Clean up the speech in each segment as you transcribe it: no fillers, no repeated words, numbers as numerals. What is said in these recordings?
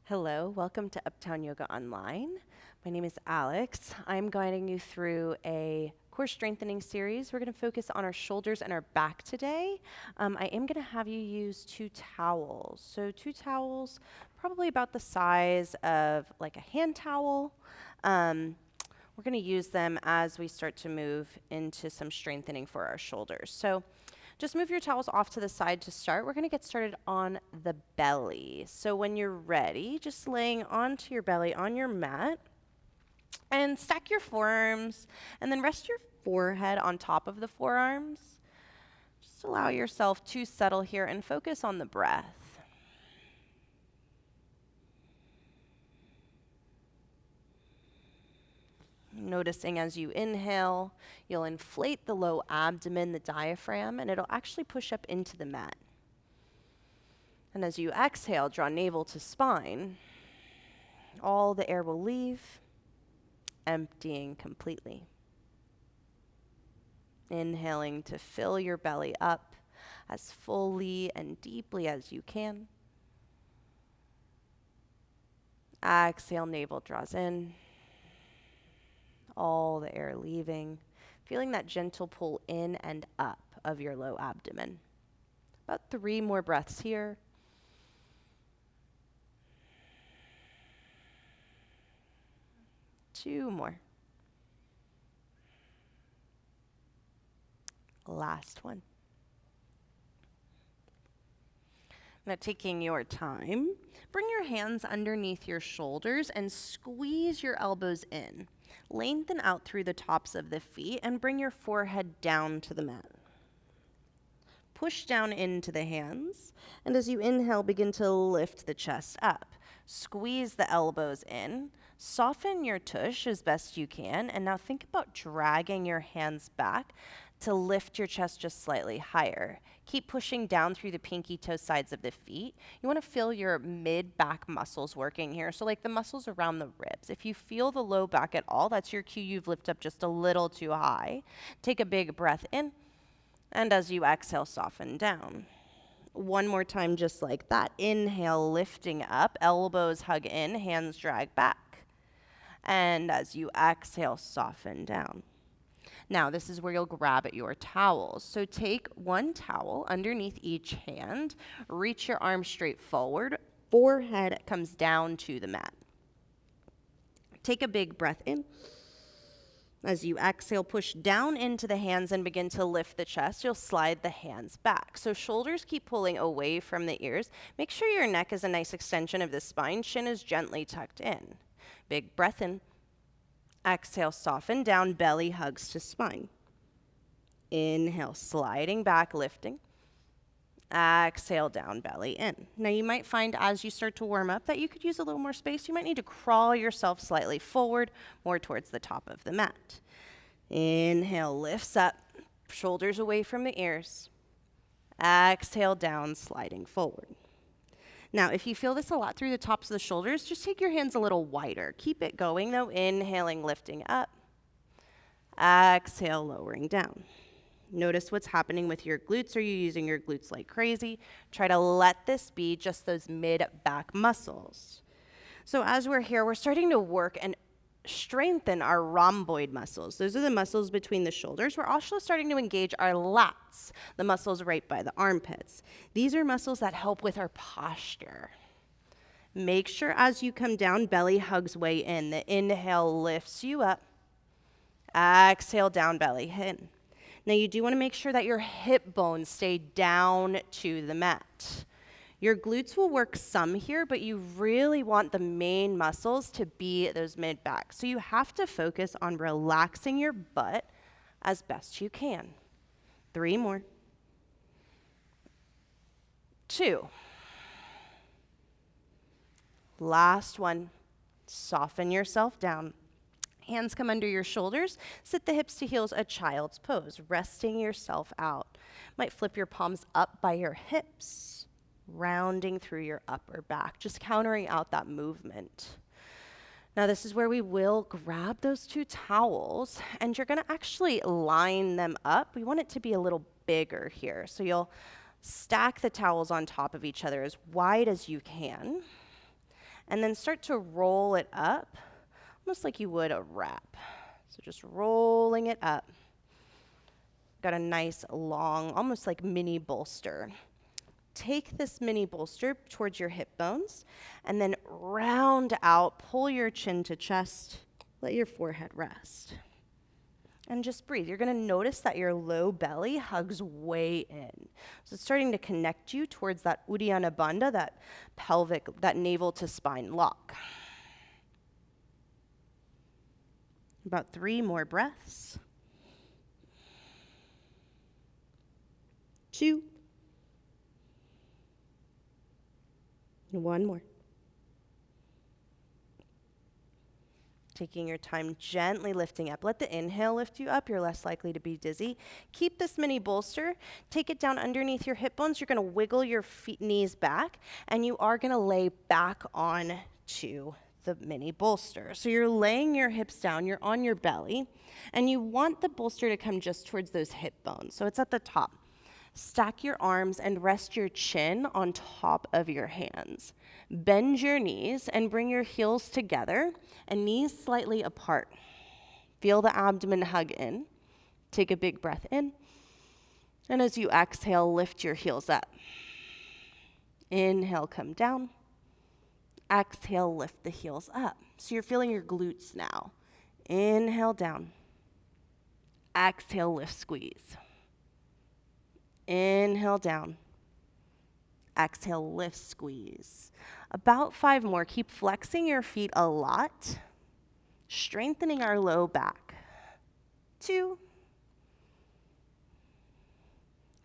Hello, welcome to Uptown Yoga Online. My name is Alex. I'm guiding you through a core strengthening series. We're going to focus on our shoulders and our back today. I am going to have you use two towels. So two towels, probably about the size of like a hand towel. We're going to use them as we start to move into some strengthening for our shoulders. So just move your towels off to the side to start. We're going to get started on the belly. So when you're ready, just laying onto your belly on your mat and stack your forearms and then rest your forehead on top of the forearms. Just allow yourself to settle here and focus on the breath. Noticing as you inhale, you'll inflate the low abdomen, the diaphragm, and it'll actually push up into the mat. And as you exhale, draw navel to spine. All the air will leave, emptying completely. Inhaling to fill your belly up as fully and deeply as you can. Exhale, navel draws in. All the air leaving, feeling that gentle pull in and up of your low abdomen. About 3 more breaths here. Two more. Last one. Now, taking your time, bring your hands underneath your shoulders and squeeze your elbows in. Lengthen out through the tops of the feet and bring your forehead down to the mat. Push down into the hands, and as you inhale, begin to lift the chest up. Squeeze the elbows in, soften your tush as best you can, and now think about dragging your hands back to lift your chest just slightly higher. Keep pushing down through the pinky toe sides of the feet. You want to feel your mid-back muscles working here, so like the muscles around the ribs. If you feel the low back at all, that's your cue you've lifted up just a little too high. Take a big breath in, and as you exhale, soften down. One more time, just like that. Inhale, lifting up, elbows hug in, hands drag back. And as you exhale, soften down. Now, this is where you'll grab at your towels. So take one towel underneath each hand, reach your arms straight forward, forehead comes down to the mat. Take a big breath in. As you exhale, push down into the hands and begin to lift the chest. You'll slide the hands back. So shoulders keep pulling away from the ears. Make sure your neck is a nice extension of the spine. Chin is gently tucked in. Big breath in. Exhale, soften down, belly hugs to spine. Inhale, sliding back, lifting. Exhale, down, belly in. Now you might find as you start to warm up that you could use a little more space. You might need to crawl yourself slightly forward, more towards the top of the mat. Inhale, lifts up, shoulders away from the ears. Exhale, down, sliding forward. Now, if you feel this a lot through the tops of the shoulders, just take your hands a little wider. Keep it going, though. Inhaling, lifting up. Exhale, lowering down. Notice what's happening with your glutes. Are you using your glutes like crazy? Try to let this be just those mid-back muscles. So as we're here, we're starting to work and strengthen our rhomboid muscles. Those are the muscles between the shoulders. We're also starting to engage our lats, the muscles right by the armpits. These are muscles that help with our posture. Make sure as you come down, belly hugs way in. The inhale lifts you up. Exhale, down, belly in. Now you do want to make sure that your hip bones stay down to the mat. Your glutes will work some here, but you really want the main muscles to be those mid-back. So you have to focus on relaxing your butt as best you can. 3 more. 2. Last one. Soften yourself down. Hands come under your shoulders. Sit the hips to heels, a child's pose, resting yourself out. Might flip your palms up by your hips, rounding through your upper back, just countering out that movement. Now this is where we will grab those 2 towels, and you're gonna actually line them up. We want it to be a little bigger here. So you'll stack the towels on top of each other as wide as you can. and then start to roll it up, almost like you would a wrap. So just rolling it up. Got a nice long, almost like mini bolster. Take this mini bolster towards your hip bones, and then round out, pull your chin to chest, let your forehead rest. And just breathe. You're going to notice that your low belly hugs way in. So it's starting to connect you towards that Uddiyana Bandha, that pelvic, that navel to spine lock. About 3 more breaths. 2. 1 more. Taking your time, gently lifting up. Let the inhale lift you up. You're less likely to be dizzy. Keep this mini bolster. Take it down underneath your hip bones. You're going to wiggle your knees back, and you are going to lay back on to the mini bolster. So you're laying your hips down. You're on your belly, and you want the bolster to come just towards those hip bones. So it's at the top. Stack your arms and rest your chin on top of your hands. Bend your knees and bring your heels together and knees slightly apart. Feel the abdomen hug in. Take a big breath in. And as you exhale, lift your heels up. Inhale, come down. Exhale, lift the heels up. So you're feeling your glutes now. Inhale, down. Exhale, lift, squeeze. Inhale, down. Exhale, lift, squeeze. About 5 more. Keep flexing your feet a lot, strengthening our low back. 2.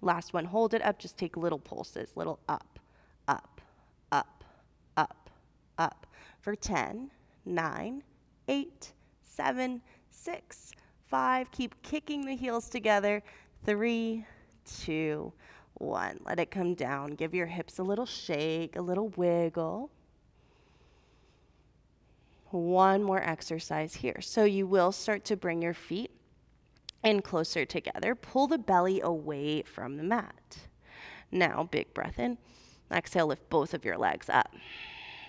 Last one. Hold it up. Just take little pulses. Little up, up, up, up, up. For 10, 9, 8, 7, 6, 5. Keep kicking the heels together. 3, 2, 1. Let it come down. Give your hips a little shake, a little wiggle. 1 more exercise here. So you will start to bring your feet in closer together. Pull the belly away from the mat. Now, big breath in. Exhale, lift both of your legs up.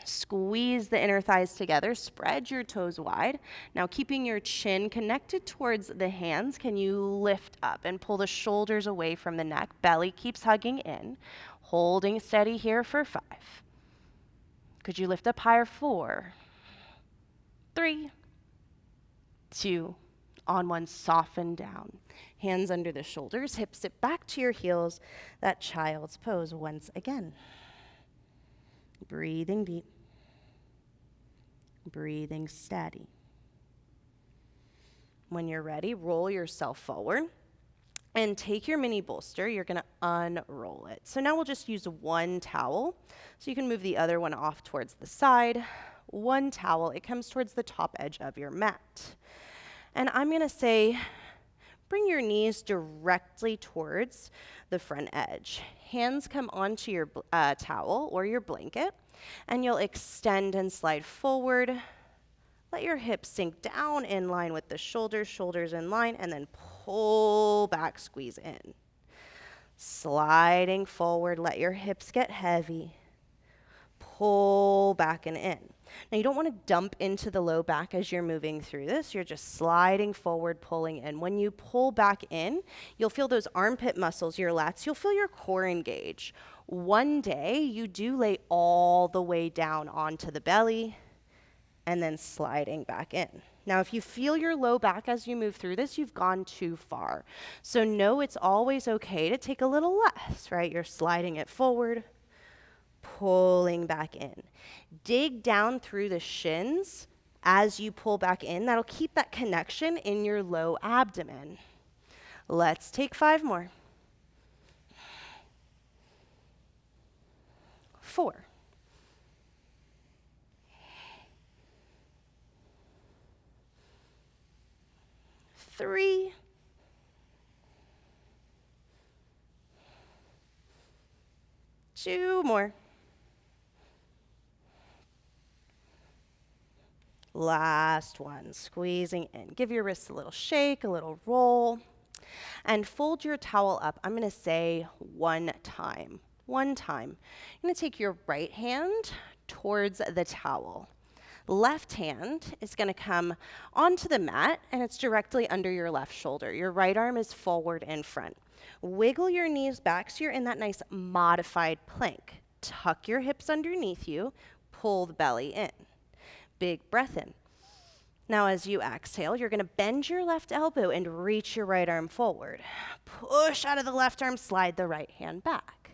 Squeeze the inner thighs together. Spread your toes wide. Now, keeping your chin connected towards the hands, can you lift up and pull the shoulders away from the neck? Belly keeps hugging in. Holding steady here for 5. Could you lift up higher? 4, 3, 2, on 1, soften down. Hands under the shoulders, hips sit back to your heels. That child's pose once again. Breathing deep. Breathing steady. When you're ready, roll yourself forward and take your mini bolster. You're going to unroll it. So now we'll just use 1 towel. So you can move the other one off towards the side. 1 towel. It comes towards the top edge of your mat. And I'm going to say, bring your knees directly towards the front edge. Hands come onto your towel or your blanket, and you'll extend and slide forward. Let your hips sink down in line with the shoulders, shoulders in line, and then pull back, squeeze in. Sliding forward, let your hips get heavy. Pull back and in. Now, you don't want to dump into the low back as you're moving through this. You're just sliding forward, pulling in. When you pull back in, you'll feel those armpit muscles, your lats. You'll feel your core engage. One day, you do lay all the way down onto the belly and then sliding back in. Now, if you feel your low back as you move through this, you've gone too far. So know it's always okay to take a little less, right? You're sliding it forward, pulling back in. Dig down through the shins as you pull back in. That'll keep that connection in your low abdomen. Let's take 5 more. 4. 3. 2 more. Last one, squeezing in. Give your wrists a little shake, a little roll, and fold your towel up. I'm going to say 1 time. 1 time. You're going to take your right hand towards the towel. Left hand is going to come onto the mat, and it's directly under your left shoulder. Your right arm is forward and front. Wiggle your knees back so you're in that nice modified plank. Tuck your hips underneath you. Pull the belly in. Big breath in. Now as you exhale, you're going to bend your left elbow and reach your right arm forward. Push out of the left arm, slide the right hand back.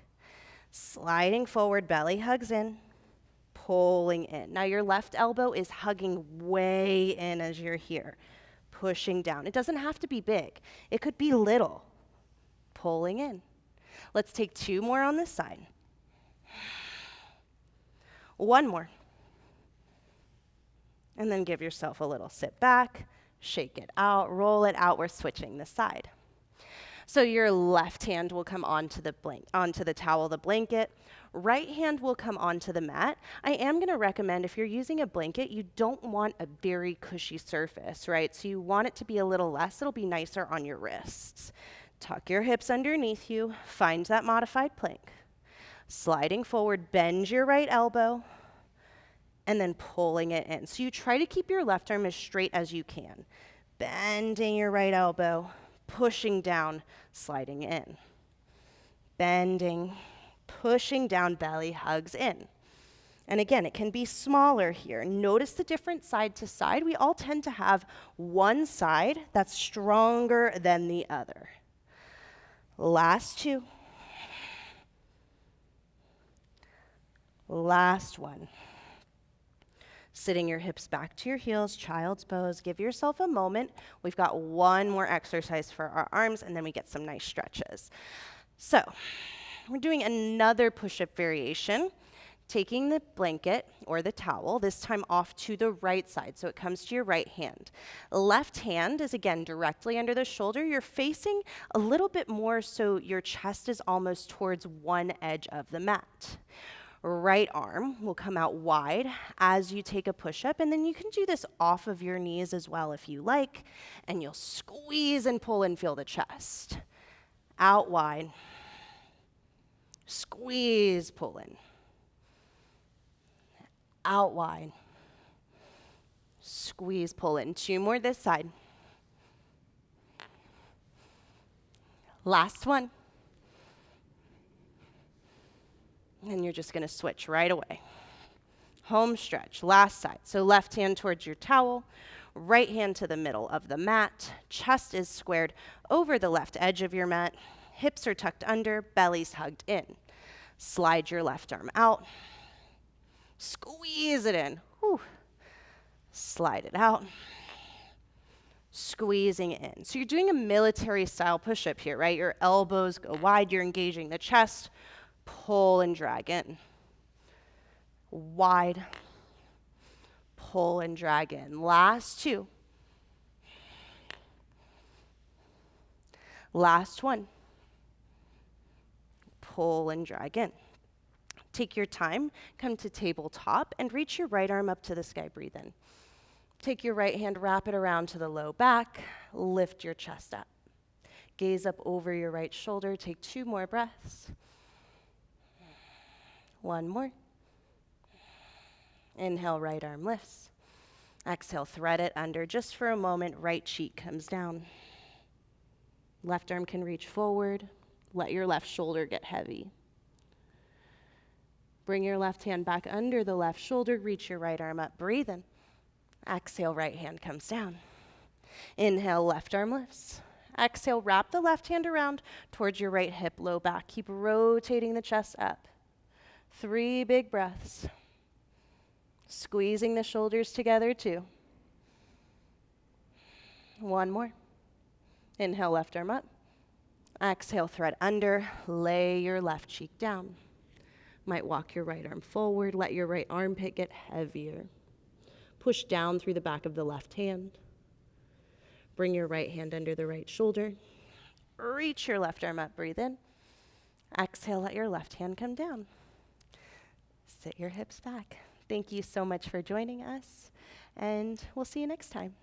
Sliding forward, belly hugs in. Pulling in. Now your left elbow is hugging way in as you're here. Pushing down. It doesn't have to be big. It could be little. Pulling in. Let's take 2 more on this side. 1 more. And then give yourself a little sit back, shake it out, roll it out. We're switching the side. So your left hand will come onto the towel, the blanket. Right hand will come onto the mat. I am going to recommend if you're using a blanket, you don't want a very cushy surface, right? So you want it to be a little less. It'll be nicer on your wrists. Tuck your hips underneath you. Find that modified plank. Sliding forward, bend your right elbow, and then pulling it in. So you try to keep your left arm as straight as you can. Bending your right elbow, pushing down, sliding in. Bending, pushing down, belly hugs in. And again, it can be smaller here. Notice the difference side to side. We all tend to have one side that's stronger than the other. Last 2. Last 1. Sitting your hips back to your heels, child's pose. Give yourself a moment. We've got 1 more exercise for our arms, and then we get some nice stretches. So we're doing another push-up variation, taking the blanket or the towel, this time off to the right side, so it comes to your right hand. Left hand is, again, directly under the shoulder. You're facing a little bit more so your chest is almost towards one edge of the mat. Right arm will come out wide as you take a push-up, and then you can do this off of your knees as well if you like, and you'll squeeze and pull and feel the chest. Out wide. Squeeze, pull in. Out wide. Squeeze, pull in. 2 more this side. Last one. And you're just going to switch right away. Home stretch, last side. So left hand towards your towel, right hand to the middle of the mat. Chest is squared over the left edge of your mat. Hips are tucked under, belly's hugged in. Slide your left arm out. Squeeze it in. Whew. Slide it out. Squeezing in. So you're doing a military style push-up here, right? Your elbows go wide, you're engaging the chest. Pull and drag in. Wide. Pull and drag in. Last 2. Last 1. Pull and drag in. Take your time, come to tabletop, and reach your right arm up to the sky. Breathe in. Take your right hand, wrap it around to the low back, lift your chest up. Gaze up over your right shoulder. Take 2 more breaths. 1 more. Inhale, right arm lifts. Exhale, thread it under just for a moment. Right cheek comes down. Left arm can reach forward. Let your left shoulder get heavy. Bring your left hand back under the left shoulder. Reach your right arm up. Breathe in. Exhale, right hand comes down. Inhale, left arm lifts. Exhale, wrap the left hand around towards your right hip, low back. Keep rotating the chest up. 3 big breaths. Squeezing the shoulders together, 2. 1 more. Inhale, left arm up. Exhale, thread under. Lay your left cheek down. Might walk your right arm forward. Let your right armpit get heavier. Push down through the back of the left hand. Bring your right hand under the right shoulder. Reach your left arm up. Breathe in. Exhale, let your left hand come down. Sit your hips back. Thank you so much for joining us, and we'll see you next time.